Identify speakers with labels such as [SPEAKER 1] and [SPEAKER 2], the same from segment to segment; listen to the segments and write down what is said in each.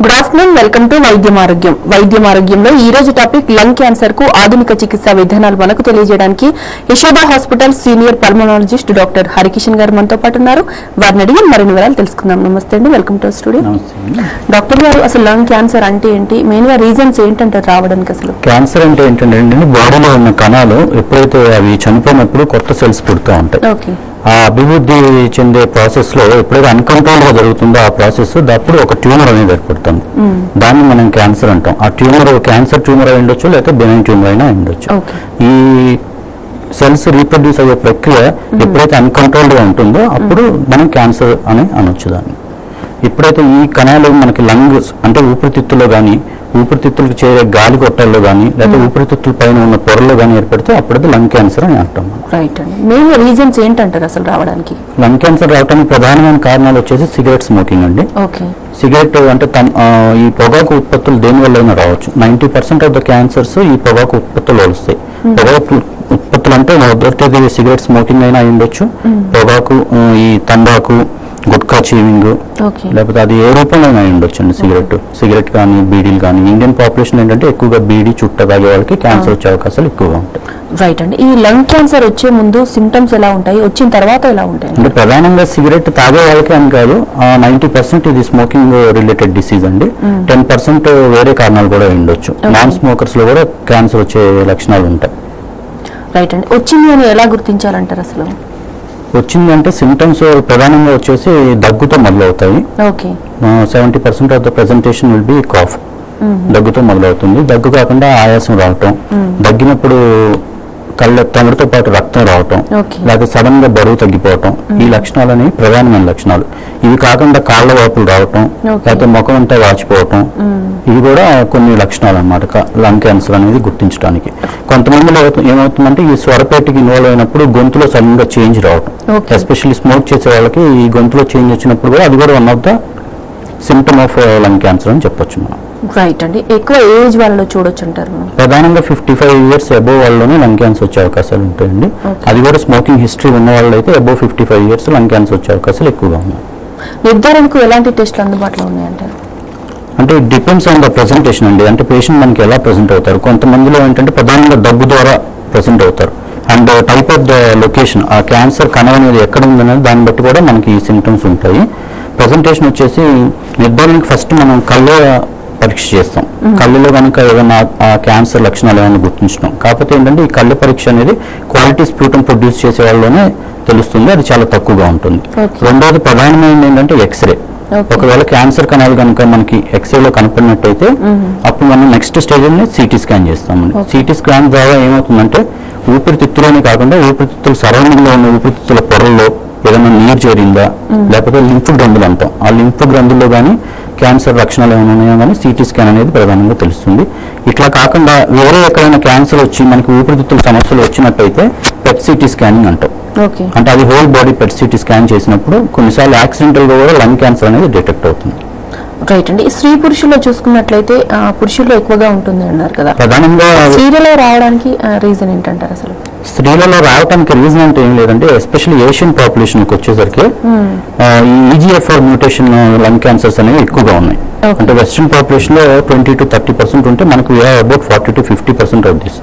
[SPEAKER 1] Good afternoon, welcome to వైద్యం ఆరోగ్యంలో ఈ రోజు టాపిక్ లంగ్ క్యాన్సర్ కు ఆధునిక చికిత్సా విధానాలు మనకు తెలియజేయడానికి Yashoda hospital senior pulmonologist doctor Harikishan గారు మనతో పాటు ఉన్నారు. వారిని అడిగి మరిన్ని వివరాలు తెలుసుకుందాం. నమస్తే అండి, వెల్కమ్ టు స్టూడియో. డాక్టర్ గారు, అసలు లంగ్ క్యాన్సర్ అంటే ఏంటి, మెయిన్ గా రీజన్స్ ఏంటంటే రావడానికి? అసలు క్యాన్సర్
[SPEAKER 2] అంటే ఏంటంటే బాడీలో ఉన్న కణాలు ఎప్పుడైతే అవి చనిపోయినప్పుడు కొత్త సెల్స్ పుడుతూ ఉంటాయి. ఆ అభివృద్ధి చెందే ప్రాసెస్ లో ఎప్పుడైతే అన్కంట్రోల్ గా జరుగుతుందో ఆ ప్రాసెస్ అప్పుడు ఒక ట్యూమర్ అనేది ఏర్పడుతుంది. దాన్ని మనం క్యాన్సర్ అంటాం. ఆ ట్యూమర్ క్యాన్సర్ ట్యూమర్ అయి ఉండొచ్చు, లేకపోతే బెనైన్ ట్యూమర్ అయినా ఉండొచ్చు. ఈ సెల్స్ రీప్రొడ్యూస్ అయ్యే ప్రక్రియ ఎప్పుడైతే అన్కంట్రోల్డ్ గా ఉంటుందో అప్పుడు మనం క్యాన్సర్ అని అనొచ్చు దాన్ని. ఎప్పుడైతే ఈ కణాలు మనకి లంగ్స్ అంటే ఊపిరితిత్తులో కానీ, ఊపిరితిత్తులకు చేరే గాలి గొట్టాల్లో కానీ, లేకపోతే ఊపిరితిత్తుల పైన ఉన్న పొరల్లో కానీ ఏర్పడితే అప్పుడు లంగ్ క్యాన్సర్ అని అంటాం.
[SPEAKER 1] రైట్ అండి. మెయిన్ రీజన్స్ ఏంటంటారు అసలు రావడానికి?
[SPEAKER 2] లంగ్ క్యాన్సర్ రావడానికి ప్రధానమైన కారణాలు వచ్చేసి సిగరెట్ స్మోకింగ్ అండి. సిగరెట్ అంటే ఈ పొగాకు ఉత్పత్తులు దేని వల్ల రావచ్చు. 90% ఆఫ్ ద క్యాన్సర్స్ ఈ పొగాకు ఉత్పత్తులు వస్తాయి. పొగాకు ఉత్పత్తులు అంటే మొదటిది సిగరెట్ స్మోకింగ్ అయినా అయి ఉండొచ్చు, పొగాకు, ఈ తంబాకు, గుట్కా చీవింగ్, లేకపోతే అది ఏ రూపంలో అయి ఉండొచ్చు అండి. సిగరెట్ కానీ, బీడీలు కానీ. ఇండియన్ పాపులేషన్ ఏంటంటే ఎక్కువగా బీడీ చుట్ట తాగే వాళ్ళకి క్యాన్సర్ వచ్చే అవకాశాలు ఎక్కువగా ఉంటాయి.
[SPEAKER 1] రైట్ అండి. ఈ లంగ్ క్యాన్సర్ వచ్చే ముందు సిమ్టమ్స్ ఎలా ఉంటాయి, వచ్చిన తర్వాత ఎలా ఉంటాయి?
[SPEAKER 2] అంటే ప్రధానంగా సిగరెట్ తాగే వాళ్ళకి అని కాదు, 90% ఇది స్మోకింగ్ రిలేటెడ్ డిసీజ్ అండి. 10% వేరే కారణాలు కూడా ఉండొచ్చు. నాన్ స్మోకర్స్ లో కూడా క్యాన్సర్ వచ్చే లక్షణాలు ఉంటాయి.
[SPEAKER 1] రైట్ అండి. వచ్చింది అని ఎలా గుర్తించాలంటారు? అసలు
[SPEAKER 2] వచ్చిందంటే సిమ్టమ్స్ ప్రధానంగా వచ్చేసి దగ్గుతో మొదలవుతాయి. 70% of the presentation will be cough. దగ్గుతో మొదలవుతుంది. దగ్గు కాకుండా ఆయాసం రావటం, దగ్గినప్పుడు తమిడితో పాటు రక్తం రావటం, లేకపోతే సడన్ గా బరువు తగ్గిపోవటం, ఈ లక్షణాలు అనేవి ప్రధానమైన లక్షణాలు. ఇవి కాకుండా కాళ్ళ వాపులు రావటం, లేకపోతే ముఖం అంతా వాచిపోవటం, ఇవి కూడా కొన్ని లక్షణాలు అన్నమాట లంగ్ క్యాన్సర్ అనేది గుర్తించడానికి. కొంతమందిలో ఏమవుతుందంటే ఈ స్వరపేటకి ఇన్వాల్వ్ అయినప్పుడు గొంతులో సడన్ గా చేంజ్ రావటం, ఎస్పెషల్లీ స్మోక్ చేసే వాళ్ళకి ఈ గొంతులో చేంజ్ వచ్చినప్పుడు కూడా అది కూడా one of the symptom of lung cancer అని చెప్పొచ్చు మనం.
[SPEAKER 1] రైట్ అండి. ఎక్కువ ఏజ్ వాళ్ళలో చూడొచ్చు అంటారు?
[SPEAKER 2] ప్రధానంగా 55 years అబోవ్ వాళ్ళలోనే లంగ్ క్యాన్సర్ వచ్చే అవకాశాలు ఉంటాయండి. అది కూడా స్మోకింగ్ హిస్టరీ ఉన్న వాళ్ళు అయితే అబోవ్ 55 years లంగ్ క్యాన్సర్ వచ్చే అవకాశాలు ఎక్కువగా ఉన్నాయి.
[SPEAKER 1] నిర్ధారణకు ఎలాంటి టెస్టులు అందుబాటులో ఉన్నాయంటారు?
[SPEAKER 2] అంటే it depends on the presentation అండి. అంటే పేషెంట్ మనకి ఎలా ప్రెజెంట్ అవుతారు. కొంతమందిలో ఏంటంటే ప్రధానంగా దగ్గు ద్వారా ప్రెజెంట్ అవుతారు. And type of the location, ఆ క్యాన్సర్ కణం అనేది ఎక్కడ ఉందనేది దాన్ని బట్టి కూడా మనకి ఈ సిమ్టమ్స్ ఉంటాయి. ప్రెజెంటేషన్ వచ్చేసి నిర్ధారణకి ఫస్ట్ మనం కళ్ళ పరీక్ష చేస్తాం. కళ్ళులో కనుక ఏదైనా క్యాన్సర్ లక్షణాలు ఏమైనా గుర్తించడం. కాకపోతే ఏంటంటే ఈ కళ్ళ పరీక్ష అనేది క్వాలిటీ స్ప్యూటం ప్రొడ్యూస్ చేసే వాళ్ళలోనే తెలుస్తుంది. అది చాలా తక్కువగా ఉంటుంది. రెండోది ప్రధానమైనది ఏంటంటే ఎక్స్రే. ఒకవేళ క్యాన్సర్ కణాలు కనుక మనకి ఎక్స్రేలో కనపడినట్టయితే అప్పుడు మనం నెక్స్ట్ స్టేజ్ సిటీ స్కాన్ చేస్తామండి. సిటీ స్కాన్ ద్వారా ఏమవుతుందంటే ఊపిరితిత్తులోనే కాకుండా ఊపిరితిత్తుల సరౌండింగ్ లో ఉన్న ఊపిరితిత్తుల పొరల్లో ఏదైనా నీరు చేరిందా, లేకపోతే లింఫ్ గ్రంథులు అంటాం, ఆ లింఫ్ గ్రంథుల్లో కానీ క్యాన్సర్ లక్షణాలు ఏమైనా ఉన్నాయో కానీ సిటీ స్కాన్ అనేది ప్రధానంగా తెలుస్తుంది. ఇట్లా కాకుండా వేరే ఎక్కడైనా క్యాన్సర్ వచ్చి మనకి ఊపిరితిత్తుల సమస్యలు వచ్చినట్టయితే పెట్ సిటీ స్కానింగ్ అంటాం. అంటే అది whole body PET CT scan చేసినప్పుడు కొన్నిసార్లు యాక్సిడెంటల్ గా కూడా లంగ్ క్యాన్సర్ అనేది డిటెక్ట్ అవుతుంది.
[SPEAKER 1] రైట్ అండి. స్త్రీ పురుషుల్లో చూసుకున్నట్లయితే పురుషుల్లో ఎక్కువగా ఉంటుంది అన్నారు కదా, ప్రధానంగా స్త్రీలలో రావడానికి రీజన్ ఏంటంటారు? అసలు
[SPEAKER 2] స్త్రీలలో రావడానికి రీజన్ అంటే ఏం లేదంటే ఎస్పెషల్లీ ఏషియన్ పాపులేషన్ కి వచ్చేసరికి ఈ EGFR మ్యూటేషన్ లంగ్ క్యాన్సర్స్ అనేవి ఎక్కువగా ఉన్నాయి. అంటే వెస్ట్రన్ పాపులేషన్ లో 20 to 30% ఉంటే మనకు about 40 to 50% of this.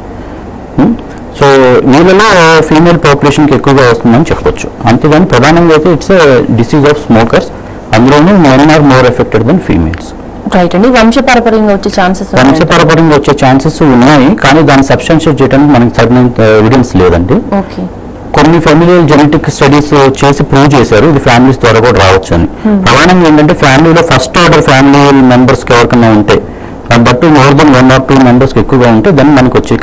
[SPEAKER 2] So వీళ్ళలో ఫీమేల్ పాపులేషన్ కి ఎక్కువగా వస్తుందని చెప్పొచ్చు. అంతేగాని ప్రధానంగా అయితే ఇట్స్ డిసీజ్ ఆఫ్ స్మోకర్స్. అందులోనూ men are more affected than females.
[SPEAKER 1] Right అండి. వంశపారపర్యంగా వచ్చే
[SPEAKER 2] ఛాన్సెస్ ఉన్నాయి, కానీ దాన్ని సబ్స్టాన్షియేట్ చేయడానికి మనకి సరైన ఎవిడెన్స్ లేదండి. కొన్ని ఫ్యామిలియల్ జెనెటిక్ స్టడీస్ చేసి ప్రూవ్ చేశారు ఇది ఫ్యామిలీస్ ద్వారా కూడా రావచ్చు అని. ప్రధానంగా ఏంటంటే ఫ్యామిలీలో ఫస్ట్ ఆర్డర్ ఫ్యామిలీ మెంబర్స్ ఎవరికైనా ఉంటే, but more than 1 or 2 members ఎక్కువగా ఉంటే దాన్ని మనకు వచ్చే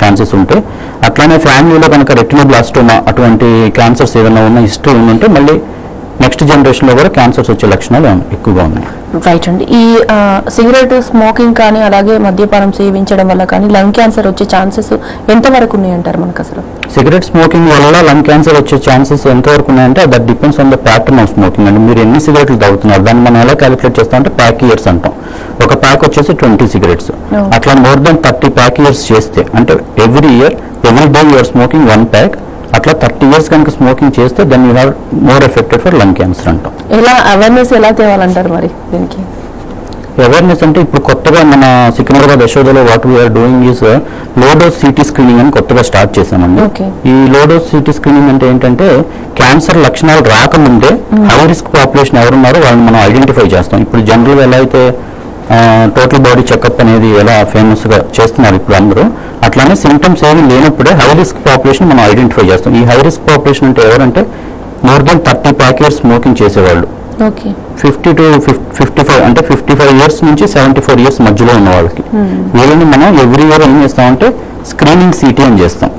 [SPEAKER 2] ఛాన్సెస్ ఉంటాయి. అట్లానే ఫ్యామిలీలో కనుక రెటినోబ్లాస్టోమా అటువంటి క్యాన్సర్స్ ఏదైనా ఉన్న హిస్టరీ ఉంటే మళ్ళీ నెక్స్ట్ జనరేషన్ లో కూడా క్యాన్సర్స్ వచ్చే లక్షణాలు ఎక్కువగా ఉన్నాయి.
[SPEAKER 1] రైట్ అండి. ఈ సిగరెట్ స్మోకింగ్ కానీ అలాగే మద్యపానం సేవించడం వల్ల కానీ లంగ్ క్యాన్సర్ వచ్చే ఛాన్సెస్ ఎంతవరకు ఉన్నాయంటారు మనకు? అసలు
[SPEAKER 2] సిగరెట్ స్మోకింగ్ వల్ల లంగ్ క్యాన్సర్ వచ్చే ఛాన్సెస్ ఎంతవరకు ఉన్నాయంటే that depends on the pattern of smoking అండి. మీరు ఎన్ని సిగరెట్లు తాగుతున్నారు దాన్ని మనం ఎలా క్యాలిక్యులేట్ చేస్తాం అంటే ప్యాక్ ఇయర్స్ అంటాం. ఒక ప్యాక్ వచ్చేసి 20 cigarettes. అట్లా మోర్ దెన్ 30 ప్యాక్ ఇయర్స్ చేస్తే అంటే every day you're smoking 1 pack. అట్లా 30 years కనుక స్మోకింగ్ చేస్తే then you have more affected for lung cancer అంటాం.
[SPEAKER 1] ఎలా అవేర్నెస్ ఎలా తేవాలంటారు మరి దీనికి?
[SPEAKER 2] అవేర్నెస్ అంటే ఇప్పుడు కొత్తగా మన సికింద్రాబాద్ యశోదలో what we're doing is low dose CT screening అని కొత్తగా స్టార్ట్ చేశామండి. ఈ లో డోస్ సిటీ స్క్రీనింగ్ అంటే ఏంటంటే క్యాన్సర్ లక్షణాలు రాకముందే హై రిస్క్ పాపులేషన్ ఎవరున్నారో వాళ్ళని మనం ఐడెంటిఫై చేస్తాం. ఇప్పుడు జనరల్గా ఎలా అయితే టోటల్ బాడీ చెకప్ అనేది ఎలా ఫేమస్గా చేస్తున్నారు ఇప్పుడు అందరూ, అట్లానే సిమ్టమ్స్ ఏమి లేనప్పుడే హై రిస్క్ పాపులేషన్ మనం ఐడెంటిఫై చేస్తాం. ఈ హై రిస్క్ పాపులేషన్ అంటే ఎవరంటే మోర్ దెన్ 30 ప్యాకెట్స్ స్మోకింగ్ చేసేవాళ్ళు, 50 to 55 అంటే 55 years నుంచి 74 years మధ్యలో ఉన్న వాళ్ళకి. వీళ్ళని మనం ఎవ్రీ ఇయర్ ఏం చేస్తామంటే స్క్రీనింగ్ సిటీ అని చేస్తాం.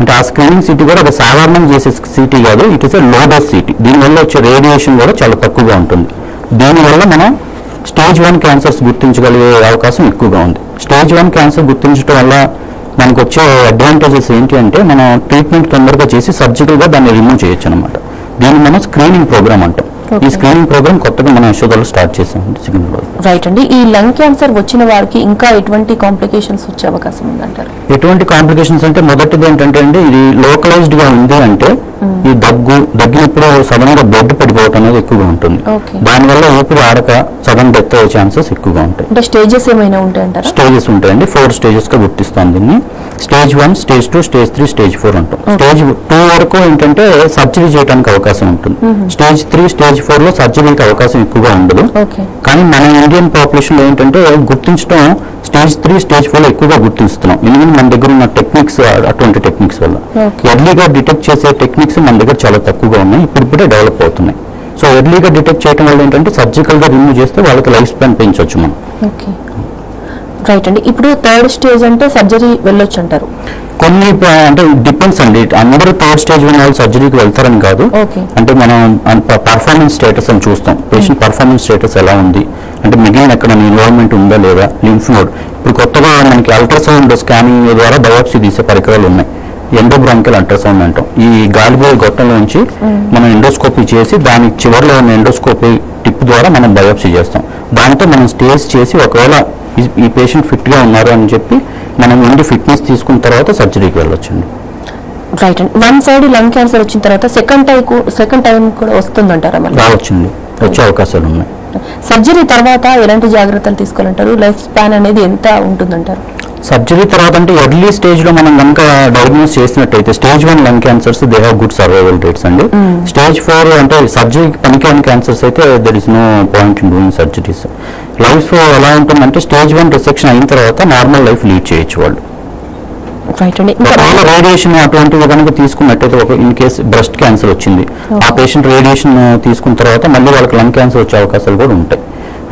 [SPEAKER 2] అంటే ఆ స్క్రీనింగ్ సిటీ కూడా ఒక సాధారణంగా చేసే సిటీ కాదు, ఇట్ ఈస్ ఎ లో డోస్ సిటీ. దీనివల్ల వచ్చే రేడియేషన్ కూడా చాలా తక్కువగా ఉంటుంది. దీనివల్ల మనం స్టేజ్ 1 క్యాన్సర్స్ గుర్తించగలిగే అవకాశం ఎక్కువగా ఉంది. స్టేజ్ 1 క్యాన్సర్ గుర్తించడం వల్ల మనకు వచ్చే అడ్వాంటేజెస్ ఏంటి అంటే మనం ట్రీట్మెంట్ తొందరగా చేసి సర్జికల్గా దాన్ని రిమూవ్ చేయొచ్చు అనమాట. దీన్ని మనం స్క్రీనింగ్ ప్రోగ్రామ్ అంటాం. ఈ స్క్రీనింగ్ ప్రోగ్రామ్ కొత్తగా మనం యశోదలో స్టార్ట్ చేసామండి సికింద్రాబాద్.
[SPEAKER 1] రైట్ అండి. ఈ లంగ్ క్యాన్సర్ వచ్చిన వారికి ఇంకా ఎటువంటి కాంప్లికేషన్స్ వచ్చే అవకాశం ఉందంటారు?
[SPEAKER 2] ఎటువంటి కాంప్లికేషన్స్ అంటే మొదటిది ఏంటంటే అండి, ఇది లోకలైజ్డ్ గా ఉంది అంటే ఈ దగ్గినప్పుడు సడన్ గా బ్లడ్ పడిపోవటం అనేది ఎక్కువగా ఉంటుంది. దానివల్ల ఊపిరి ఆడక సడన్ డెత్ అయ్యే ఛాన్సెస్ ఎక్కువగా ఉంటాయి.
[SPEAKER 1] అంటే స్టేజెస్ ఏమైనా ఉంటాయంటారా?
[SPEAKER 2] స్టేజెస్ ఉంటాయండి, 4 stages గా గుర్తిస్తాం దీన్ని. స్టేజ్ 1, స్టేజ్ 2, స్టేజ్ 3, స్టేజ్ 4 అంటాం. స్టేజ్ 2 వరకు ఏంటంటే సర్జరీ చేయడానికి అవకాశం ఉంటుంది. స్టేజ్ 3, స్టేజ్ 4 లో సర్జరీకి అవకాశం ఎక్కువగా ఉండదు. కానీ మన ఇండియన్ పాపులేషన్ లో ఏంటంటే గుర్తించడం స్టేజ్ 3, స్టేజ్ 4 లో ఎక్కువగా గుర్తిస్తున్నాం. ఎందుకంటే మన దగ్గర ఉన్న టెక్నిక్స్, అటువంటి టెక్నిక్స్ వల్ల ఎర్లీగా డిటెక్ట్ చేసే టెక్నిక్స్ మన దగ్గర చాలా తక్కువగా ఉన్నాయి, ఇప్పుడిప్పుడే డెవలప్ అవుతున్నాయి. సో ఎర్లీగా డిటెక్ట్ చేయడం వల్ల ఏంటంటే సర్జికల్ గా రిమూవ్ చేస్తే వాళ్ళకి లైఫ్ స్పాన్ పెంచవచ్చు మనం.
[SPEAKER 1] రైట్ అండి. ఇప్పుడు 3rd స్టేజ్ అంటే సర్జరీ వెళ్ళొచ్చు అంటారు?
[SPEAKER 2] కొన్ని అంటే డిపెండ్స్ అండి, అందరూ 3rd స్టేజ్ ఉన్న వాళ్ళు సర్జరీకి వెళ్తారని కాదు. అంటే మనం పర్ఫార్మెన్స్ స్టేటస్ అని చూస్తాం. పేషెంట్ పర్ఫార్మెన్స్ స్టేటస్ ఎలా ఉంది అంటే మిగిలిన ఎక్కడ ఇన్వాల్వ్మెంట్ ఉందా లేదా, లింఫ్ నోడ్. ఇప్పుడు కొత్తగా మనకి అల్ట్రాసౌండ్ స్కానింగ్ ద్వారా బయాప్సీ తీసే పరికరాలు ఉన్నాయి. ఎండోబ్రాంకియల్ అల్ట్రాసౌండ్ అంటాం. ఈ గాలిబోయే గొట్టంలో నుంచి మనం ఎండోస్కోపీ చేసి దాని చివరిలో ఉన్న ఎండోస్కోపీ టిప్ ద్వారా మనం బయాప్సీ చేస్తాం. దాంతో మనం స్టేజ్ చేసి ఒకవేళ ఈ పేషెంట్ ఫిట్ గా ఉన్నారు అని చెప్పి మనం ముందు ఫిట్నెస్ తీసుకున్న తర్వాత సర్జరీకి వెళ్ళొచ్చండి.
[SPEAKER 1] రైట్ అండి. 1 సైడ్ లంగ్ క్యాన్సర్ వచ్చిన తర్వాత సెకండ్ టైం కూడా వస్తుందంటారా?
[SPEAKER 2] రావచ్చండి, వచ్చే అవకాశాలు ఉన్నాయి.
[SPEAKER 1] సర్జరీ తర్వాత ఎలాంటి జాగ్రత్తలు తీసుకోవాలంటారు? లైఫ్ స్పాన్ అనేది ఎంత ఉంటుందంటారు?
[SPEAKER 2] సర్జరీ తర్వాత అంటే ఎర్లీ స్టేజ్ లో మనం కనుక డయాగ్నోస్ చేసినట్టయితే stage 1 lung cancers they have good survival rates అండి. స్టేజ్ 4 అంటే సర్జరీకి పనికిరాని క్యాన్సర్స్ అయితే there is no point in doing surgeries. Life ఎలా ఉంటుందంటే స్టేజ్ 1 రిసెక్షన్ అయిన తర్వాత నార్మల్ లైఫ్ లీడ్ చేయొచ్చు వాళ్ళు. రేడియేషన్ అటువంటివి కనుక తీసుకున్నట్టయితే ఒక ఇన్ కేస్ బ్రెస్ట్ క్యాన్సర్ వచ్చింది, ఆ పేషెంట్ రేడియేషన్ తీసుకున్న తర్వాత మళ్ళీ వాళ్ళకి లంగ్ క్యాన్సర్ వచ్చే అవకాశాలు కూడా ఉంటాయి.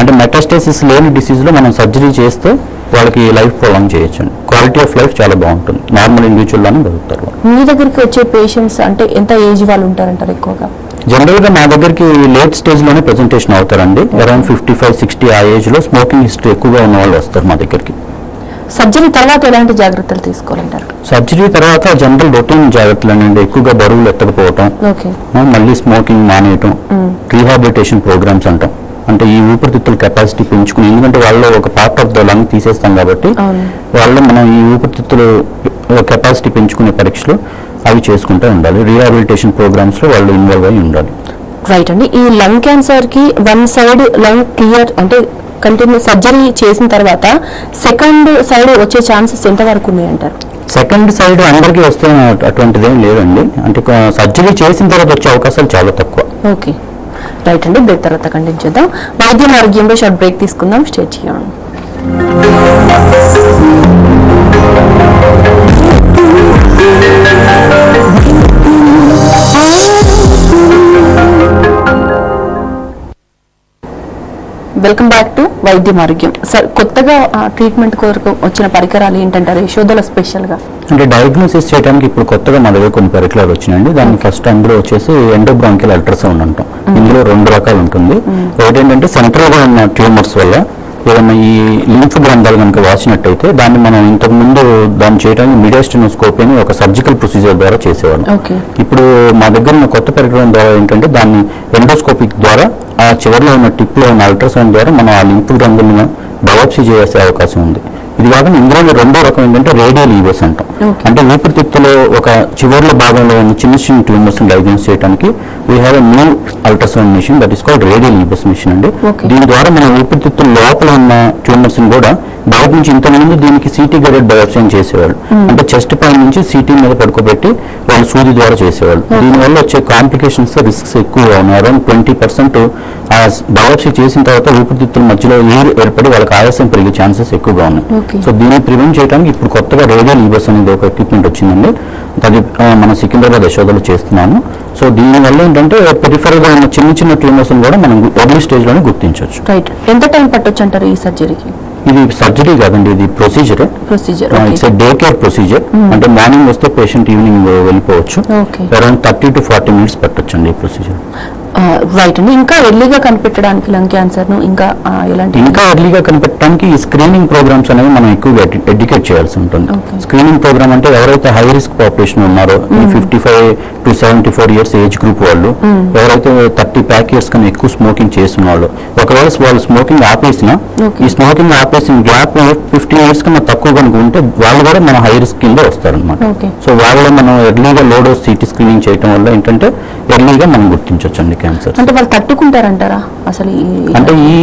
[SPEAKER 2] అంటే మెటాస్టేసిస్ లేని డిసీజ్ లో మనం సర్జరీ చేస్తే వాళ్ళకి లైఫ్ ప్రొలాంగ్ చేయొచ్చు. క్వాలిటీ ఆఫ్ లైఫ్ చాలా బాగుంటుంది, నార్మల్ ఇండివిజువల్ లానే బతుకుతారు.
[SPEAKER 1] మీ దగ్గరికి వచ్చే పేషెంట్స్ అంటే ఎంత ఏజ్ వాళ్ళు ఉంటారంటారు ఎక్కువగా?
[SPEAKER 2] జనరల్ గా మా దగ్గరికి లేట్ స్టేజ్ లోనే ప్రెజెంటేషన్ అవుతారండి. అరౌండ్ 55-60 ఆ ఏజ్ లో స్మోకింగ్ హిస్టరీ ఎక్కువగా ఉన్న వాళ్ళు వస్తారు మా దగ్గరికి.
[SPEAKER 1] సర్జరీ తర్వాత ఎలాంటి జాగ్రత్తలు తీసుకోవాలంటారు?
[SPEAKER 2] సర్జరీ తర్వాత జనరల్ రొటీన్ జాగ్రత్తలు అండి, ఎక్కువగా బరువులు ఎత్తకపోవటం, మళ్ళీ స్మోకింగ్ మానేయటం, రీహాబిలిటేషన్ ప్రోగ్రామ్స్ అంటాం. అంటే ఈ ఊపిరితిత్తుల కెపాసిటీ పెంచుకుని, ఎందుకంటే వాళ్ళు ఒక పార్ట్ ఆఫ్ ద లంగ్ తీసేస్తాం కాబట్టి వాళ్ళు మనం ఈ ఊపిరితిత్తులు కెపాసిటీ పెంచుకునే పరీక్షలు అవి చేసుకుంటూ ఉండాలి. రీహాబిలిటేషన్ ప్రోగ్రామ్స్ లో వాళ్ళు ఇన్వాల్వ్ అయి ఉండాలి.
[SPEAKER 1] రైట్ అండి. ఈ లంగ్ క్యాన్సర్ కి 1 సైడ్ లంగ్ క్లియర్ అంటే కంటిన్యూ సర్జరీ చేసిన తర్వాత సెకండ్ సైడ్ వచ్చే ఛాన్సెస్ ఎంత వరకు ఉన్నాయంటారు?
[SPEAKER 2] సెకండ్ సైడ్ అందరికీ వస్తే అటువంటిది ఏం లేదండి. అంటే సర్జరీ చేసిన తర్వాత వచ్చే అవకాశాలు చాలా తక్కువ.
[SPEAKER 1] ఓకే, రైట్ అండి. బ్రేక్ తర్వాత కంటిన్యూ చేద్దాం. వైద్యం ఆరోగ్యంలో షార్ట్ బ్రేక్ తీసుకుందాం. స్టే చేయండి. వెల్కమ్ బ్యాక్ టు వైద్యం ఆరోగ్యం. సార్, కొత్తగా ట్రీట్మెంట్ కొరకు వచ్చిన పరికరాలు ఏంటంటారు యశోదలో స్పెషల్ గా?
[SPEAKER 2] అంటే డయాగ్నోసిస్ చేయడానికి ఇప్పుడు కొత్తగా మా దగ్గర కొన్ని పరికరాలు వచ్చినాయండి. దాన్ని ఫస్ట్ అందులో వచ్చేసి ఎండోబ్రాంకియల్ అల్ట్రాసౌండ్ అంటాం. ఇందులో 2 రకాలు ఉంటుంది. ఒకటి ఏంటంటే సెంట్రల్ గా ఉన్న ట్యూమర్స్ వల్ల ఏదైనా ఈ లింఫ్ గ్రంథాలు కనుక వాసినట్టయితే దాన్ని మనం ఇంతకు ముందు దాన్ని చేయడానికి మీడియాస్టెనోస్కోపీ అని ఒక సర్జికల్ ప్రొసీజర్ ద్వారా చేసేవాళ్ళం. ఇప్పుడు మా దగ్గర ఉన్న కొత్త పరికరం ద్వారా ఏంటంటే దాన్ని ఎండోస్కోపిక్ ద్వారా ఆ చివరిలో ఉన్న టిప్ లో ఉన్న అల్ట్రాసౌండ్ ద్వారా మనం ఆ లింఫ్ గ్రంథులను బయాప్సీ చేసే అవకాశం ఉంది. ఇది కాకుండా ఇందులో రెండో రకం ఏంటంటే రేడియల్ ఈవోస్ అంటాం. అంటే ఊపిరితిత్తులో ఒక చివర్ల భాగంలో ఉన్న చిన్న చిన్న ట్యూమర్స్ డయాగ్నోస్ చేయడానికి we have a new ultrasound machine that is called radial EBUS machine అండి. దీని ద్వారా మన ఊపిరితిత్తుల లోపల ఉన్న ట్యూమర్స్ బయట నుంచి ఇంతకుముందు దీనికి సిటీ గైడెడ్ బయాప్సీ చేసేవాళ్ళు. అంటే చెస్ట్ పై నుంచి సిటీ మీద పడుకోబెట్టి వాళ్ళు సూది ద్వారా చేసేవాళ్ళు. దీనివల్ల వచ్చే కాంప్లికేషన్స్ రిస్క్స్ ఎక్కువగా ఉన్నాయి. అరౌండ్ 20% ఆ బయాప్సీ చేసిన తర్వాత ఊపిరితిత్తుల మధ్యలో ఎయిర్ ఏర్పడి వాళ్ళకి ఆయాసం పెరిగే ఛాన్సెస్ ఎక్కువగా ఉన్నాయి. సో దీన్ని ప్రివెంట్ చేయడానికి ఇప్పుడు కొత్తగా రేడియల్ ఈవోస్ అనేది ఒక ఎక్విప్మెంట్ వచ్చిందండి. అది మన సికింద్రాబాద్ యశోదలో చేస్తున్నాము. సో దీనివల్ల ఏంటంటే పెరిఫరల్ గా ఉన్న చిన్న చిన్న ట్యూమర్స్ కూడా మనం ఎర్లీ స్టేజ్ లోనే గుర్తించవచ్చు.
[SPEAKER 1] రైట్. ఎంత టైం పట్టొచ్చు అంటారు ఈ సర్జరీకి?
[SPEAKER 2] ఇది సర్జరీ కాదండి, ఇది procedure. It's day care procedure. అంటే మార్నింగ్ వస్తే పేషెంట్ ఈవినింగ్ వెళ్ళిపోవచ్చు. అరౌండ్ 30 to 40 minutes పట్టొచ్చు అండి ఈ ప్రొసీజర్.
[SPEAKER 1] రైట్ అండి. ఇంకా ఎర్లీగా కనిపెట్టడానికి లంగ్ క్యాన్సర్ ను ఇంకా
[SPEAKER 2] ఎర్లీగా కనిపెట్టడానికి ఈ స్క్రీనింగ్ ప్రోగ్రామ్స్ అనేవి మనం ఎక్కువగా ఎడ్యుకేట్ చేయాల్సి ఉంటుంది. స్క్రీనింగ్ ప్రోగ్రామ్ అంటే ఎవరైతే హై రిస్క్ పాపులేషన్ ఉన్నారో 55 to 74 years ఏజ్ గ్రూప్ వాళ్ళు, ఎవరైతే 30 years కన్నా ఎక్కువ స్మోకింగ్ చేసిన వాళ్ళు, ఒకవేళ వాళ్ళు స్మోకింగ్ ఆపేసినా ఈ స్మోకింగ్ ఆపేసిన గ్యాప్ 15 years కన్నా తక్కువ కనుక ఉంటే వాళ్ళు కూడా మన హై రిస్క్ కింద వస్తారనమాట. సో వాళ్ళు మనం ఎర్లీగా లో డోస్ సిటీ స్క్రీనింగ్ చేయడం వల్ల ఏంటంటే ఎర్లీగా మనం గుర్తించవచ్చు అండి క్యాన్సర్.
[SPEAKER 1] అంటే వాళ్ళు తట్టుకుంటారంటారా అసలు?
[SPEAKER 2] అంటే ఈ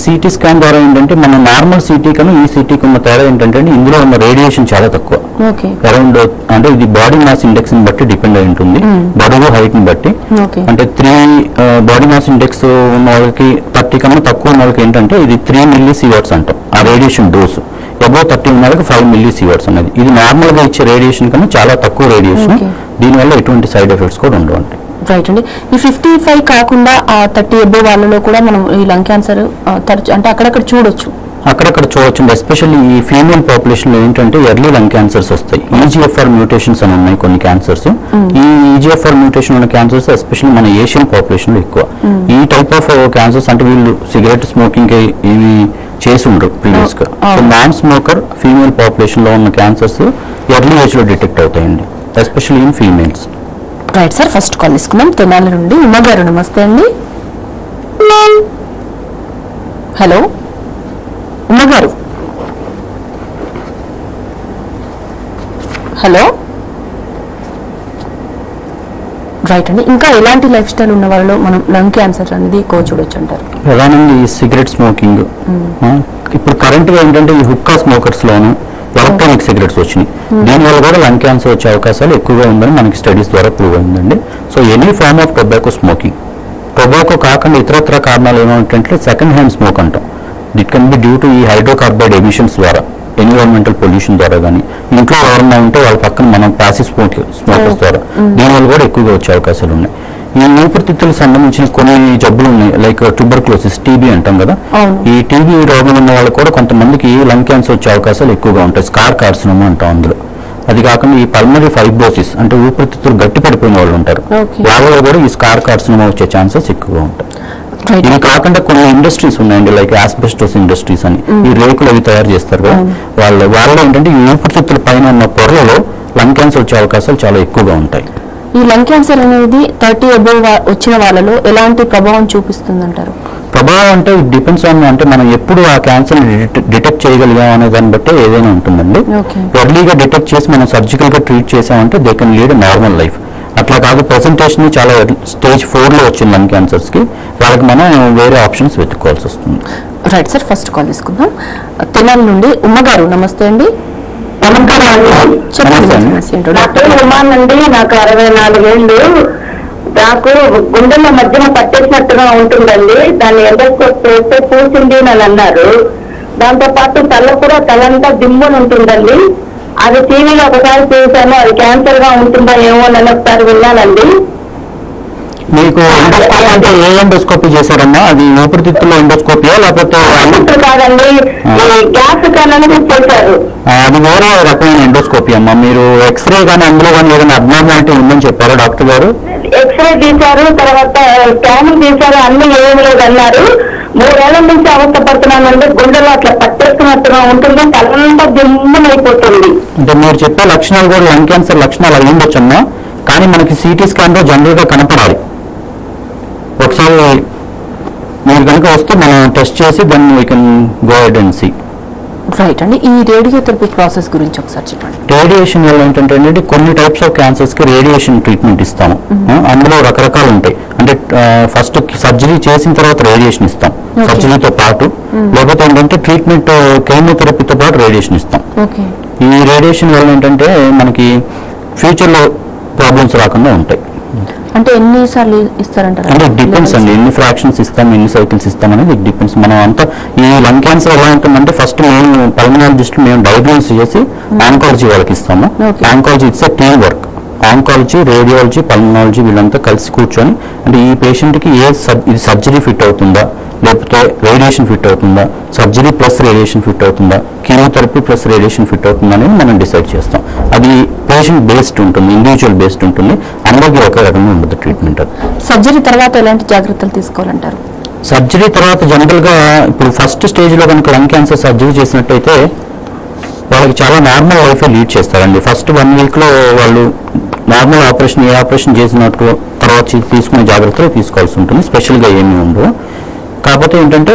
[SPEAKER 2] సిటీ స్కాన్ ద్వారా ఏంటంటే మన నార్మల్ సిటీ కన్నా ఈ సిటీకి ఉన్న తేడా ఏంటంటే ఇందులో ఉన్న రేడియేషన్ చాలా తక్కువ. అరౌండ్ అంటే ఇది బాడీ మాస్ ఇండెక్స్ ని బట్టి డిపెండ్ అయి ఉంటుంది, బరువు హైట్ ని బట్టి. అంటే 3 బాడీ మాస్ ఇండెక్స్ ఉన్న వాళ్ళకి 30 కన్నా తక్కువ ఉన్న వాళ్ళకి ఏంటంటే ఇది 3 millisieverts అంటాం ఆ రేడియేషన్ డోసు. అబౌవ్ 30 ఉన్న వాళ్ళకి 5 millisieverts అనేది. ఇది నార్మల్ గా ఇచ్చే రేడియేషన్ కన్నా చాలా తక్కువ రేడియేషన్. దీనివల్ల ఎటువంటి సైడ్ ఎఫెక్ట్స్ కూడా ఉండవండి.
[SPEAKER 1] రైట్ అండి. ఈ 55 కాకుండా 30 అబోవ్ వాళ్ళలో కూడా మనం ఈ లంగ్ క్యాన్సర్ అంటే అక్కడక్కడ చూడొచ్చు.
[SPEAKER 2] ఎస్పెషల్లీ ఈ ఫీమేల్ పాపులేషన్ లో ఏంటంటే ఎర్లీ లంగ్ క్యాన్సర్స్ వస్తాయి. EGFR మ్యూటేషన్స్ అని ఉన్నాయి కొన్ని క్యాన్సర్స్. ఈ EGFR మ్యూటేషన్ ఉన్న క్యాన్సర్స్ ఎస్పెషల్లీ మన ఏషియన్ పాపులేషన్ లో ఎక్కువ. ఈ టైప్ ఆఫ్ క్యాన్సర్స్ అంటే వీళ్ళు సిగరెట్ స్మోకింగ్ ఇవి చేసి ఉండరు ప్రీవియస్ గా. So non smoker female population లో ఉన్న క్యాన్సర్స్ ఎర్లీ ఏజ్ లో డిటెక్ట్ అవుతాయండి, especially in females.
[SPEAKER 1] Right sir. First call తీసుకున్నాం. తెనాలి నుండి ఉమ్మ గారు. నమస్తే అండి. హలో ఉమ్మ గారు. హలో. రైట్ అండి. ఇంకా ఎలాంటి లైఫ్ స్టైల్ ఉన్న వాళ్ళలో మనం లంగ్ క్యాన్సర్ అనేది ఎక్కువ చూడొచ్చు అంటారు?
[SPEAKER 2] ప్రధానంగా ఈ సిగరెట్ స్మోకింగ్. ఇప్పుడు కరెంట్ గా ఏంటంటే ఈ హుక్కా స్మోకర్స్ లోను ఎలక్ట్రానిక్ సిగరెట్స్ వచ్చినాయి. దీనివల్ల కూడా లంగ్ క్యాన్సర్ వచ్చే అవకాశాలు ఎక్కువగా ఉందని మనకి స్టడీస్ ద్వారా ప్రూవ్ అయిందండి. So any form of tobacco smoking, tobacco కాకుండా ఇతరత్ర కారణాలు ఏమంటే సెకండ్ హ్యాండ్ స్మోక్ అంటాం. It can be due to ఈ హైడ్రోకార్బైడ్ ఎమిషన్స్ ద్వారా, ఎన్విరాన్మెంటల్ పొల్యూషన్ ద్వారా, కానీ ఇంట్లో ఎవరన్నా ఉంటే వాళ్ళ పక్కన మనం ప్యాసివ్ స్మోకర్స్ ద్వారా దీనివల్ల కూడా ఎక్కువగా వచ్చే అవకాశాలు ఉన్నాయి. ఈ ఊపిరితిత్తులకు సంబంధించిన కొన్ని జబ్బులు ఉన్నాయి, లైక్ ట్యూబర్క్లోసిస్, టీబీ అంటాం కదా. ఈ టీబీ రోగం ఉన్న వాళ్ళు కూడా కొంతమందికి లంగ్ క్యాన్సర్ వచ్చే అవకాశాలు ఎక్కువగా ఉంటాయి. స్కార్ కార్సినోమా అంటాం అందులో. అది కాకుండా ఈ పల్మనరీ ఫైబ్రోసిస్ అంటే ఊపిరితిత్తులు గట్టి పడిపోయిన వాళ్ళు ఉంటారు, వాళ్ళలో కూడా ఈ స్కార్ కార్సినోమా వచ్చే ఛాన్సెస్ ఎక్కువగా ఉంటాయి. ఇది కాకుండా కొన్ని ఇండస్ట్రీస్ ఉన్నాయండి, లైక్ ఆస్బెస్టోస్ ఇండస్ట్రీస్ అని, ఈ రేకులు అవి తయారు చేస్తారు కదా, వాళ్ళు ఏంటంటే ఈ ఊపిరితిత్తుల పైన ఉన్న పొరలలో లంగ్ క్యాన్సర్ వచ్చే అవకాశాలు చాలా ఎక్కువగా ఉంటాయి.
[SPEAKER 1] ఈ లంగ్ క్యాన్సర్ అనేది 30 అబోవ్ వచ్చిన వాళ్ళలో ఎలాంటి ప్రభావం చూపిస్తుంది అంటారు?
[SPEAKER 2] ప్రభావం అంటే ఇట్ డిపెండ్స్ ఆన్, అంటే మనం ఎప్పుడు ఆ క్యాన్సర్ డిటెక్ట్ చేయగలిగాం అనే దాన్ని బట్టే ఏదైనా ఉంటుందండి. ఎర్లీగా డిటెక్ట్ చేసి మనం సర్జికల్ గా ట్రీట్ చేసామంటే they can lead normal life. అట్లా కాదు ప్రెజెంటేషన్ చాలా స్టేజ్ 4 వచ్చిన లంగ్ క్యాన్సర్స్ కి వాళ్ళకి మనం వేరే ఆప్షన్స్ వెతుక్కోవాల్సి వస్తుంది.
[SPEAKER 1] Right sir. ఫస్ట్ కాల్ తీసుకుందాం. తెనాలి నుండి ఉమ్మ గారు. నమస్తే అండి.
[SPEAKER 3] డాక్టర్ ఉమాన్ అండి. నాకు 64 ఏళ్ళు. నాకు గుండెల మధ్యన పట్టేసినట్టుగా ఉంటుందండి. దాన్ని ఎండోస్కోప్ చేస్తే పూసింది అని అన్నారు. దాంతో పాటు తలంతా దిమ్ముని ఉంటుందండి. అది టీవీలో ఒకసారి చూసాను, అది క్యాన్సర్ గా ఉంటుందా ఏమో అని ఒకసారి విన్నానండి.
[SPEAKER 2] మీకు అంటే ఏ ఎండోస్కోపీ చేశారమ్మా? అది ఊపిరితిత్తులో ఎండోస్కోపీయా లేకపోతే?
[SPEAKER 3] కాదండి, గ్యాస్ కన్నా చేశారు.
[SPEAKER 2] అది వేరే రకమైన ఎండోస్కోపీ అమ్మా. మీరు ఎక్స్రే కానీ అందులో కానీ ఏదైనా అబ్నార్మాలిటీ ఉందని చెప్పారా డాక్టర్ గారు?
[SPEAKER 3] ఎక్స్రే తీశారు, తర్వాత స్కానింగ్ తీశారు, అన్ని ఏమి లేదన్నారు. 3 ఏళ్ల నుంచి అవస్థ పడుతున్నానంటే గుండెలో అట్లా పట్టేస్తున్నట్టుగా ఉంటుంది, తలంతా దిమ్మునైపోతుంది.
[SPEAKER 2] అంటే మీరు చెప్పే లక్షణాలు కూడా లంగ్ క్యాన్సర్ లక్షణాలు అయి ఉండొచ్చమ్మా, కానీ మనకి సిటీ స్కాన్ లో జనరల్ గా కనపడాలి. ఒకసారి మీరు కనుక వస్తే మనం టెస్ట్ చేసి దాన్ని we can go ahead and see.
[SPEAKER 1] Right అండి. ఈ రేడియోథెరపీ ప్రాసెస్ గురించి ఒకసారి చెప్పండి.
[SPEAKER 2] రేడియేషన్ వల్ల ఏంటంటే కొన్ని టైప్స్ ఆఫ్ క్యాన్సర్స్ కి రేడియేషన్ ట్రీట్మెంట్ ఇస్తాము. అందులో రకరకాలు ఉంటాయి. అంటే ఫస్ట్ సర్జరీ చేసిన తర్వాత రేడియేషన్ ఇస్తాం, సర్జరీతో పాటు. లేకపోతే ఏంటంటే ట్రీట్మెంట్ కీమోథెరపీతో పాటు రేడియేషన్ ఇస్తాం. ఈ రేడియేషన్ వల్ల ఏంటంటే మనకి ఫ్యూచర్ లో ప్రాబ్లమ్స్ రాకుండా ఉంటాయి.
[SPEAKER 1] అంటే ఎన్నిసార్లు ఇస్తారంటారు? అంటే
[SPEAKER 2] డిపెండ్స్ అండి, ఎన్ని ఫ్రాక్షన్స్ ఇస్తాం, ఎన్ని సైకిల్స్ ఇస్తాం అనేది డిపెండ్స్. మనం అంతా ఈ లంగ్ క్యాన్సర్ ఎలా ఉంటుందంటే ఫస్ట్ మేము పల్మనాలజిస్ట్ మేము డయాగ్నోస్ చేసి ఆంకాలజీ వాళ్ళకి ఇస్తాము. Oncology it's a team work. Oncology, radiology, pulmonology వీళ్ళంతా కలిసి కూర్చొని అంటే ఈ పేషెంట్కి ఇది సర్జరీ ఫిట్ అవుతుందా, లేకపోతే రేడియేషన్ ఫిట్ అవుతుందా, సర్జరీ ప్లస్ రేడియేషన్ ఫిట్ అవుతుందా, కీమోథెరపీ ప్లస్ రేడియేషన్ ఫిట్ అవుతుందా అనేది మనం డిసైడ్ చేస్తాం. అది పేషెంట్ బేస్డ్ ఉంటుంది, ఇండివిజువల్ బేస్డ్ ఉంటుంది. అందరికీ ఒకే రకంగా ఉంటుంది ట్రీట్మెంట్.
[SPEAKER 1] సర్జరీ తర్వాత ఎలాంటి జాగ్రత్తలు తీసుకోవాలంటారు?
[SPEAKER 2] సర్జరీ తర్వాత జనరల్గా ఇప్పుడు ఫస్ట్ స్టేజ్లో కనుక లంగ్ క్యాన్సర్ సర్జరీ చేసినట్టయితే వాళ్ళకి చాలా నార్మల్ లైఫ్ లీడ్ చేస్తారండి. ఫస్ట్ 1 వీక్లో వాళ్ళు నార్మల్ ఆపరేషన్ ఏ ఆపరేషన్ చేసినట్టు తర్వాత తీసుకునే జాగ్రత్తలు తీసుకోవాల్సి ఉంటుంది. స్పెషల్గా ఏమీ ఉండవు. కాకపోతే ఏంటంటే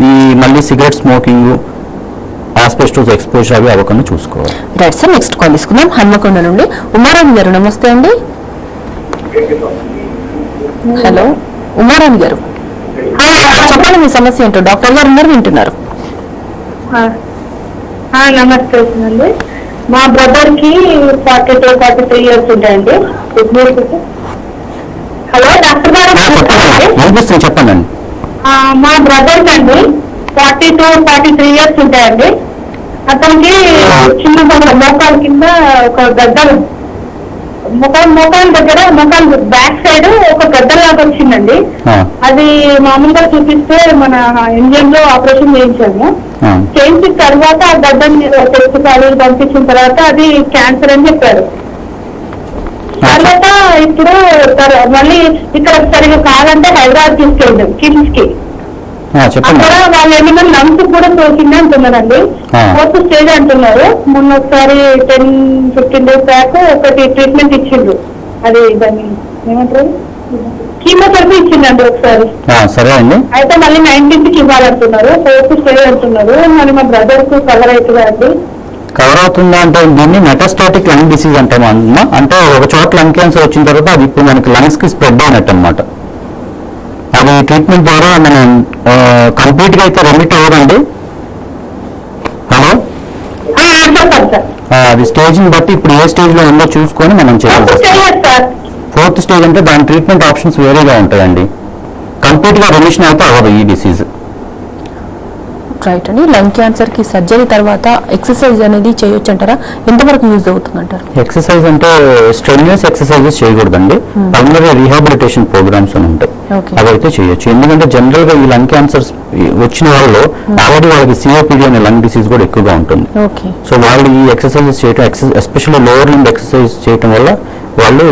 [SPEAKER 2] ఈ మళ్ళీ సిగరెట్ స్మోకింగ్, ఆస్బెస్టోస్ ఎక్స్పోజర్ అవి అవ్వకుండా చూసుకోవాలి.
[SPEAKER 1] రైట్ సార్, నెక్స్ట్ కాల్ తీసుకుందాం. హన్మకొండ నుండి ఉమారాణి గారు, నమస్తే అండి. హలో ఉమారాణి గారు, చెప్పండి మీ సమస్య ఏంటో. డాక్టర్ గారు ఉన్నారు, వింటున్నారు.
[SPEAKER 3] నమస్తే అండి. మా బ్రదర్ కి 42-43 ఇయర్స్ ఉంటాయండి. హలో డాక్టర్ గారు,
[SPEAKER 2] చెప్పండి.
[SPEAKER 3] మా బ్రదర్ కండి 42-43 ఇయర్స్ ఉంటాయండి. అతనికి చిన్న మోకాల కింద ఒక గడ్డలు, మోకాల దగ్గర మోకాల బ్యాక్ సైడ్ ఒక గడ్డలాగా వచ్చిందండి. అది మామూలుగా చూపిస్తే మన ఇండియన్ లో ఆపరేషన్ చేయించాము. చేయించిన తర్వాత ఆ గడ్డని టెస్ట్ కాలేజ్ పంపించిన తర్వాత అది క్యాన్సర్ అని చెప్పారు. తర్వాత ఇప్పుడు మళ్ళీ ఇక్కడ సరిగా కాదంటే హైదరాబాద్ తీసుకెళ్ళాం కిమ్స్ కి. అక్కడ వాళ్ళు ఏమైనా లంగ్స్ కూడా సోకింది అంటున్నారండి. 4th స్టేజ్ అంటున్నారు. మొన్న ఒకసారి 10-15 days బ్యాక్ ఒకటి ట్రీట్మెంట్ ఇచ్చిండ్రు. అది దాన్ని ఏమంటారు, కీమోథెరపీ ఇచ్చిందండి ఒకసారి.
[SPEAKER 2] సరే అండి.
[SPEAKER 3] అయితే మళ్ళీ 19th కి ఇవ్వాలంటున్నారు. 4th స్టేజ్ అంటున్నారు. మరి మా బ్రదర్ కు కవర్ అవుతుందా అండి?
[SPEAKER 2] కవర్ అవుతుందా అంటే దీన్ని మెటాస్టాటిక్ లంగ్ డిసీజ్ అంటామా. అంటే ఒక చోట లంగ్ క్యాన్సర్ వచ్చిన తర్వాత అది ఇప్పుడు మనకి లంగ్స్ కి స్ప్రెడ్ అయినట్టు అనమాట. అది ట్రీట్మెంట్ ద్వారా మనం కంప్లీట్ గా అయితే రెమిట్ అవ్వదండి. హలో, అది స్టేజ్ ని బట్టి ఇప్పుడు ఏ స్టేజ్ లో ఉందో చూసుకొని మనం చేయాలి. 4th స్టేజ్ అంటే దాని ట్రీట్మెంట్ ఆప్షన్స్ వేరేగా ఉంటాయండి. కంప్లీట్ గా రెమిషన్ అయితే అవ్వదు ఈ డిసీజ్.
[SPEAKER 1] రైట్ అండి. లంగ్ క్యాన్సర్ కి సర్జరీ తర్వాత ఎక్సర్సైజ్ అనేది చేయొచ్చు అంటారా? ఎంతవరకు యూజ్ అవుతుంది అంటారు?
[SPEAKER 2] ఎక్సర్సైజ్ అంటే స్ట్రెన్యూస్ ఎక్సర్సైజెస్ చేయకూడదండి. పల్మనరీ రీహాబిలిటేషన్ ప్రోగ్రామ్స్ అని ఉంటాయి, అవైతే చేయొచ్చు. ఎందుకంటే జనరల్ గా ఈ లంగ్ క్యాన్సర్స్ వచ్చిన వాళ్ళు ఆల్రెడీ వాళ్ళకి COPD అనే లంగ్ డిసీజ్ కూడా ఎక్కువగా ఉంటుంది. సో వాళ్ళు ఈ ఎక్సర్సైజెస్ చేయడం, ఎస్పెషల్లీ లోవర్ లింబ్ ఎక్సర్సైజ్ చేయడం వల్ల వాళ్ళు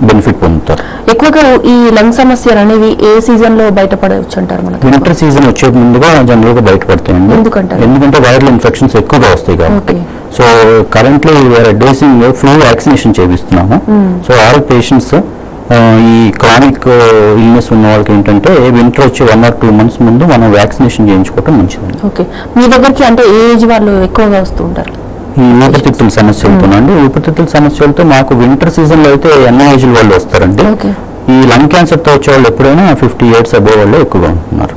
[SPEAKER 2] బెనిఫిట్ పొందుతారు.
[SPEAKER 1] ఎక్కువగా ఈ లంగ్ సమస్యలు అనేవి ఏ సీజన్ లో బయటపడవచ్చు అంటారు? మనకి
[SPEAKER 2] వింటర్ సీజన్ వచ్చే ముందుగా జనరల్ గా బయటపడతాయండి. ఎందుకంటే వైరల్ ఇన్ఫెక్షన్స్ ఎక్కువగా వస్తాయి కాబట్టి. So currently we're advising flu vaccination చేపిస్తున్నాము. సో ఆల్ పేషెంట్స్ ఈ క్రానిక్ ఇల్నెస్ ఉన్న వాళ్ళకి ఏంటంటే వింటర్ వచ్చే 1 or 2 months ముందు మనం వ్యాక్సినేషన్ చేయించుకోవడం మంచిదండి.
[SPEAKER 1] ఓకే, మీ దగ్గరికి అంటే ఏ ఏజ్ వాళ్ళు ఎక్కువగా వస్తూ ఉంటారు?
[SPEAKER 2] ఈ ఊపిరితిత్తుల సమస్యలతో అండి. ఊపిరితిత్తుల సమస్యలతో మాకు వింటర్ సీజన్ లో అయితే అన్ని ఏజ్ వాళ్ళు వస్తారండి. ఈ లంగ్ క్యాన్సర్ తో వచ్చే వాళ్ళు ఎప్పుడైనా 50 years అబోవ్ వాళ్ళు ఎక్కువగా ఉంటున్నారు.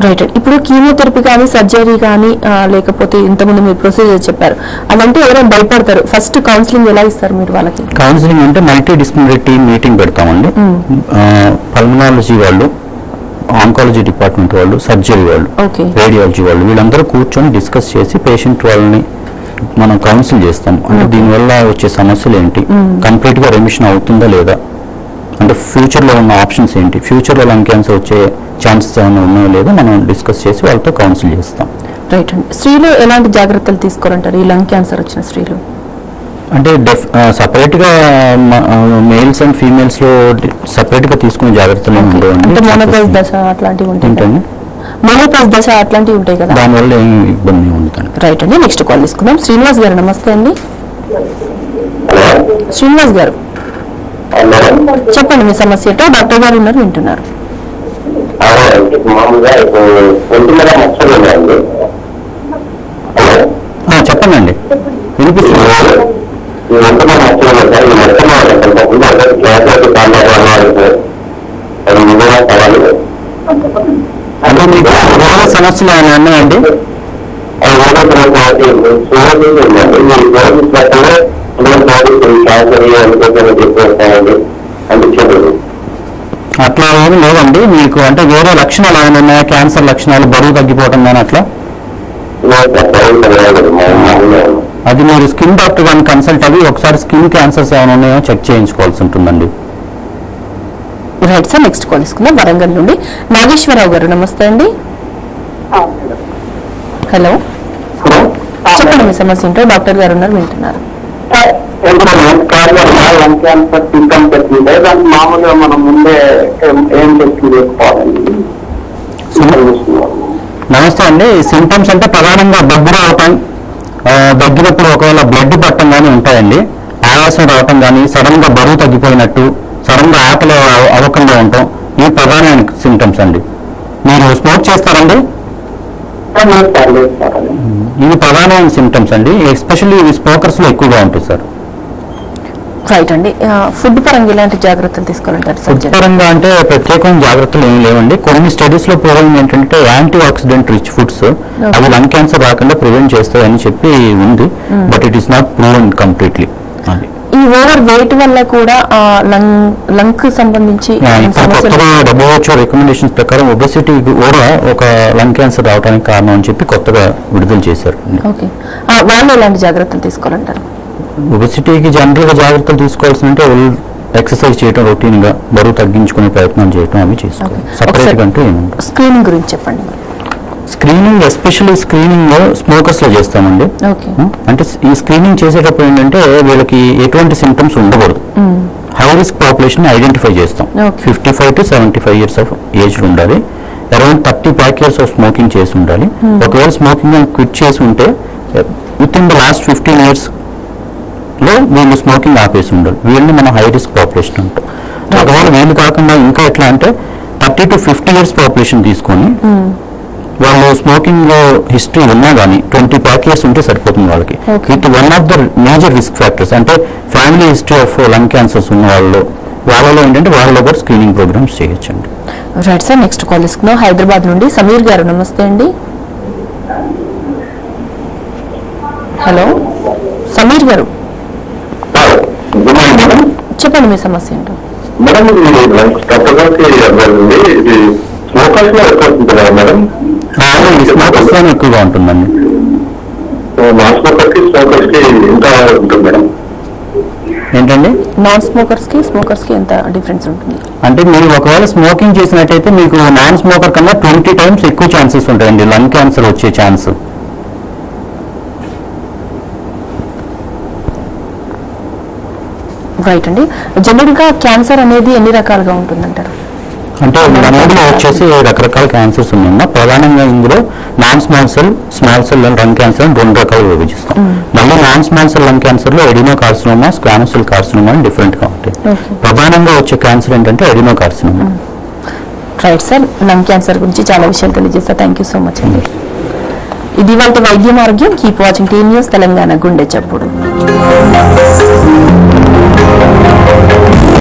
[SPEAKER 1] రైట్. ఇప్పుడు కీమోథెరపీ కానీ సర్జరీ కానీ లేకపోతే ఇంతకుముందు మీరు ప్రొసీజర్ చెప్పారు, అదంటే ఎవరైనా భయపడతారు. ఫస్ట్ కౌన్సిలింగ్ ఎలా ఇస్తారు మీరు వాళ్ళకి?
[SPEAKER 2] కౌన్సిలింగ్ అంటే మల్టీ డిసిప్లినరీ టీమ్ మీటింగ్ పెడతామండి. పల్మనాలజీ వాళ్ళు, ఆంకాలజీ డిపార్ట్మెంట్ వాళ్ళు, సర్జరీ వాళ్ళు, రేడియాలజీ వాళ్ళు వీళ్ళందరూ కూర్చొని డిస్కస్ చేసి పేషెంట్ వాళ్ళని మనం కౌన్సిల్ చేస్తాం. అంటే దీనివల్ల వచ్చే సమస్యలు ఏంటి, కంప్లీట్ గా రెమిషన్ అవుతుందా లేదా, అంటే ఫ్యూచర్ లో ఉన్న ఆప్షన్స్ ఏంటి, ఫ్యూచర్ లో లంగ్ క్యాన్సర్ వచ్చే ఛాన్సెస్ ఏమైనా ఉన్నాయో లేదో మనం డిస్కస్ చేసి వాళ్ళతో కౌన్సిల్ చేస్తాం.
[SPEAKER 1] రైట్ అండి. స్త్రీలు ఎలాంటి జాగ్రత్తలు తీసుకోవాలంటారు ఈ లంగ్ క్యాన్సర్ వచ్చిన స్త్రీలు?
[SPEAKER 2] అంటే సపరేట్ గా మేల్స్ అండ్ ఫీమేల్స్ లో సపరేట్ గా తీసుకునే జాగ్రత్తలు ఉండవండి.
[SPEAKER 1] మోనోపైజ్ దశ అట్లాంటివి ఉంటాయి, మోనోపైజ్ దశ అట్లాంటివి ఉంటాయి కదా,
[SPEAKER 2] దానివల్ల ఏమి ఇబ్బంది ఉంటుంది.
[SPEAKER 1] రైట్ అండి. నెక్స్ట్ కాల్ తీసుకుందాం. శ్రీనివాస్ గారు, నమస్తే అండి. శ్రీనివాస్ గారు చెప్పండి మీ సమస్య ఏంటో. డాక్టర్ గారు ఉన్నారు, వింటున్నారు.
[SPEAKER 4] మామూలుగా ఇప్పుడు ఒంటి మీద మచ్చలు ఉన్నాయండి.
[SPEAKER 2] చెప్పండి వినిపిస్తుంది. అంటే మీకు రోగ సమస్యలు ఏమైనా ఉన్నాయండి? అట్లా ఏమి లేదండి మీకు. అంటే వేరే లక్షణాలు ఏమైనా ఉన్నాయా? క్యాన్సర్ లక్షణాలు, బరువు తగ్గిపోవడం కానీ అట్లా? అది మీరు స్కిన్ డాక్టర్ గారిని కన్సల్ట్ అవి ఒకసారి స్కిన్ క్యాన్సర్స్ ఏమైనా ఉన్నాయో చెక్ చేయించుకోవాల్సి ఉంటుందండి.
[SPEAKER 1] రైట్ సార్, నెక్స్ట్ కాల్ తీసుకుందాం. వరంగల్ నుండి నాగేశ్వరరావు గారు, నమస్తే అండి. హలో, చెప్పండి మీ సమస్య ఏంటో. డాక్టర్ గారు ఉన్నారు, వింటున్నారు.
[SPEAKER 3] మామూలుగా మనం ముందే ఏం చేసుకోవాలండి?
[SPEAKER 2] నమస్తే అండి. సింటమ్స్ అంటే ప్రధానంగా దగ్గు రావటం, దగ్గినప్పుడు ఒకవేళ బ్లడ్ పట్టడం కానీ ఉంటాయండి. ఆయాసం రావటం కానీ, సడన్ గా బరువు తగ్గిపోయినట్టు, సడన్ గా ఆకలి అవ్వకుండా ఉండటం, ఇవి ప్రధానమైన సింటమ్స్ అండి. మీరు స్మోక్ చేస్తారండి? ఇవి ప్రధానమైన సింటమ్స్ అండి. ఎస్పెషల్లీ ఇవి స్మోకర్స్ లో ఎక్కువగా ఉంటాయి సార్.
[SPEAKER 1] రైట్ అండి. ఫుడ్ పరంగా ఎలాంటి జాగ్రత్తలు తీసుకోవాలంటారు?
[SPEAKER 2] ఫుడ్ పరంగా అంటే ప్రత్యేకమైన జాగ్రత్తలు ఏమి లేవండి. కొన్ని స్టడీస్ లో ప్రూవ్ ఏంటంటే యాంటీ ఆక్సిడెంట్ రిచ్ ఫుడ్స్ అవి లంగ్ క్యాన్సర్ రాకుండా ప్రివెంట్ చేస్తాయని చెప్పి ఉంది. But it is not proven completely.
[SPEAKER 1] ఈ ఓవర్ వెయిట్ వల్ల కూడా లంగ్ కు సంబంధించి
[SPEAKER 2] కొత్తగా WHO రికమెండేషన్స్ ప్రకారం ఒబెసిటీ కూడా ఒక లంగ్ క్యాన్సర్ రావడానికి కారణం అని చెప్పి కొత్తగా విడుదల చేశారు.
[SPEAKER 1] వాళ్ళు ఎలాంటి జాగ్రత్తలు తీసుకోవాలంటారు?
[SPEAKER 2] ఒబెసిటీకి జనరల్ గా జాగ్రత్తలు తీసుకోవాల్సిందంటే ఎక్సర్సైజ్ చేయడం, రొటీన్ గా బరువు తగ్గించుకునే ప్రయత్నం చేయడం, అవి చేసుకోవాలి. సపరేట్ అంటే
[SPEAKER 1] స్క్రీనింగ్ గురించి చెప్పండి.
[SPEAKER 2] స్క్రీనింగ్ ఎస్పెషల్లీ స్క్రీనింగ్ స్మోకర్స్ లో చేస్తామండి. అంటే ఈ స్క్రీనింగ్ చేసేటప్పుడు ఏంటంటే వీళ్ళకి ఎటువంటి సింటమ్స్ ఉండకూడదు. హై రిస్క్ పాపులేషన్ ఐడెంటిఫై చేస్తాం. 55 to 75 years ఆఫ్ ఏజ్ ఉండాలి. Around 30 pack years of smoking చేసి ఉండాలి. ఒకవేళ స్మోకింగ్ క్విట్ చేసి ఉంటే with in the last 15 years లో వీళ్ళు స్మోకింగ్ ఆపేసి ఉండాలి. వీళ్ళని మనం హై రిస్క్ పాపులేషన్ అంటాం. ఒకవేళ వీళ్ళు కాకుండా ఇంకా ఎట్లా అంటే 30 to 50 years పాపులేషన్ తీసుకొని వాళ్ళు స్మోకింగ్ హిస్టరీ ఉన్నా కానీ 20 ప్యాక్ ఇయర్స్ ఉంటే సరిపోతుంది వాళ్ళకి. With one of the major risk factors అంటే family history of lung cancers ఉన్న వాళ్ళలో ఏంటంటే వాళ్ళలో కూడా స్క్రీనింగ్ ప్రోగ్రామ్స్ చేయొచ్చండి.
[SPEAKER 1] రైట్ సార్, నెక్స్ట్ కాల్ తీసుకున్నాం. హైదరాబాద్ నుండి సమీర్ గారు, నమస్తే అండి. హలో సమీర్ గారు, చెప్పండి మీ సమస్య ఏంటో.
[SPEAKER 2] స్మోకర్స్ లోనే ఎక్కువగా ఉంటుందండి. ఏంటండి?
[SPEAKER 1] నాన్ స్మోకర్స్ కి స్మోకర్స్ కి ఎంత డిఫరెన్స్ ఉంటుంది?
[SPEAKER 2] అంటే మీరు ఒకవేళ స్మోకింగ్ చేసినట్టయితే మీకు నాన్ స్మోకర్ కన్నా 20 times ఎక్కువ ఛాన్సెస్ ఉంటాయండి లంగ్ క్యాన్సర్ వచ్చే ఛాన్స్.
[SPEAKER 1] రైట్ అండి. జనరల్ గా క్యాన్సర్ అనేది ఎన్ని రకాలుగా ఉంటుందంటారు?
[SPEAKER 2] అంటే మనలో వచ్చేసి రకరకాల క్యాన్సర్స్ ఉన్నాయమ్మా. ప్రధానంగా ఇందులో non small cell, small cell lung cancer అని 2 రకాలు విభజిస్తాం. మళ్ళీ non small cell lung cancer లో ఎడినో కార్సినోమా, స్క్వామోస్ సెల్ కార్సినోమా అని డిఫరెంట్ గా ఉంటాయి. ప్రధానంగా వచ్చే క్యాన్సర్ ఏంటంటే adeno carcinoma.
[SPEAKER 1] Right sir, lung cancer గురించి చాలా విషయాలు తెలియజేస్తారు. థ్యాంక్ యూ సో మచ్ అండి. ఇది వాళ్ళ వైద్యం ఆరోగ్యం. Keep watching tea news Telangana గుండె చప్పుడు.